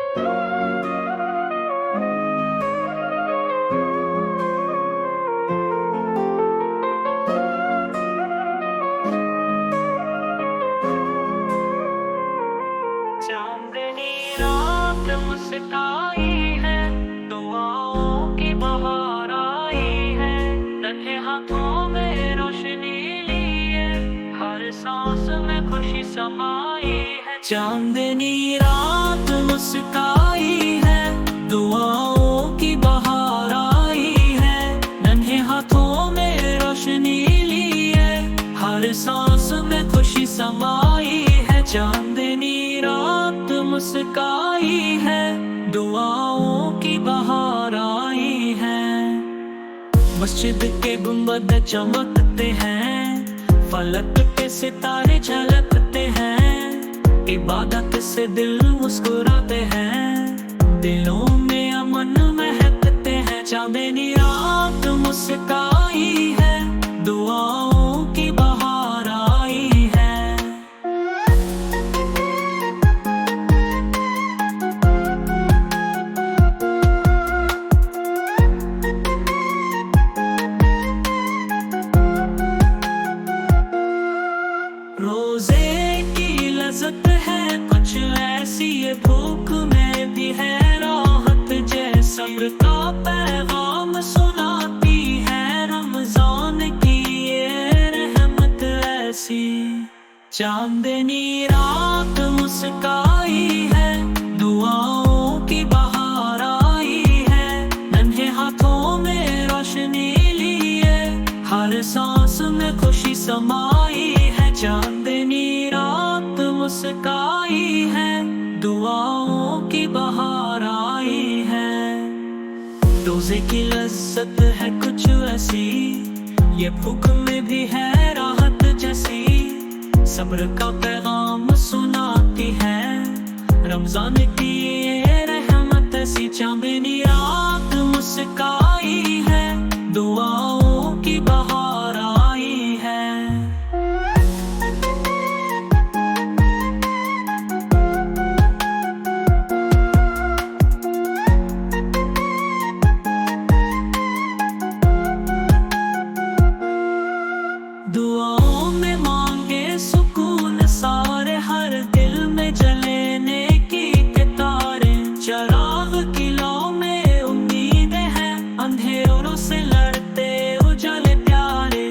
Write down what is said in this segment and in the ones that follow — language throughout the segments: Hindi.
चांदनी रात मुस्काई है, दुआओं की बहार आई है। नन्हे हाथों में रोशनी लिए, हर सांस में खुशी समाई है। चांदनी रात मुस्काई है, दुआओं की बहार आई है। नन्हे हाथों में रोशनी लिए, हर सांस में खुशी समाई है। चांदनी रात मुस्काई है, दुआओं की बहार आई है। मस्जिद के गुंबद चमकते हैं, फलक के सितारे झलकते हैं। इबादत से दिल मुस्कुराते हैं, दिलों में अमन महकते हैं। चांदनी रात मुस्काई है, दुआओं की बहार आई है। रोजे की लज़्ज़त है कुछ ऐसी, ये भूख में भी है राहत। जैसा सब्र का पैगाम सुनाती है रमजान की ये रहमत ऐसी। चांदनी रात मुस्काई है, दुआओं की बहार आई है। नन्हे हाथों में रोशनी लिए, हर सांस में खुशी समाई है। चांदनी रात मुस्काई है, दुआओं की बहार आई है। रोजे की लज्जत है कुछ ऐसी, ये भूख में भी है राहत जैसी। सब्र का पैगाम सुनाती है रमजान की ये रहमत ऐसी। चांदनी रात मुस्काई है, दुआओं की बहार आई है। दुआओं में मांगे सुकून सारे, हर दिल में जलने की तारे। चराग किलों में उम्मीदें हैं, अंधेरों से लड़ते उजाले प्यारे।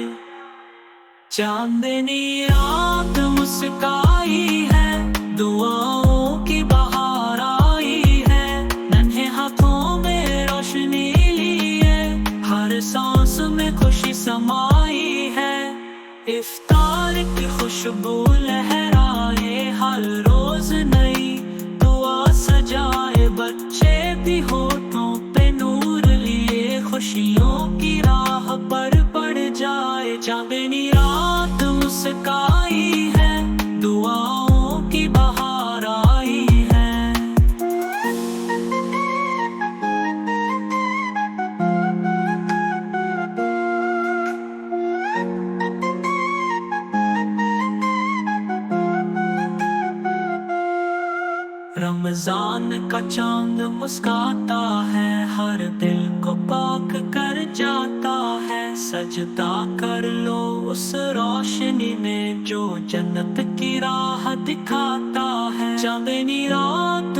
चांदनी रात मुस्काई है, दुआओं की बहार आई है। नन्हे हाथों में रोशनी लिए, हर सांस में खुशी समाई है। इफ्तार की खुशबू लहराए, हर रोज नई दुआ सजाए। बच्चे भी होठों पे नूर लिए, खुशियों की राह पर पड़ जाए। चांदनी रात मुस्काई है, दुआओं की बहार आई है। रमजान का चांद मुस्काता है, हर दिल को पाक कर जाता है। सजदा कर लो उस रोशनी में, जो जन्नत की राह दिखाता है। चांदनी रात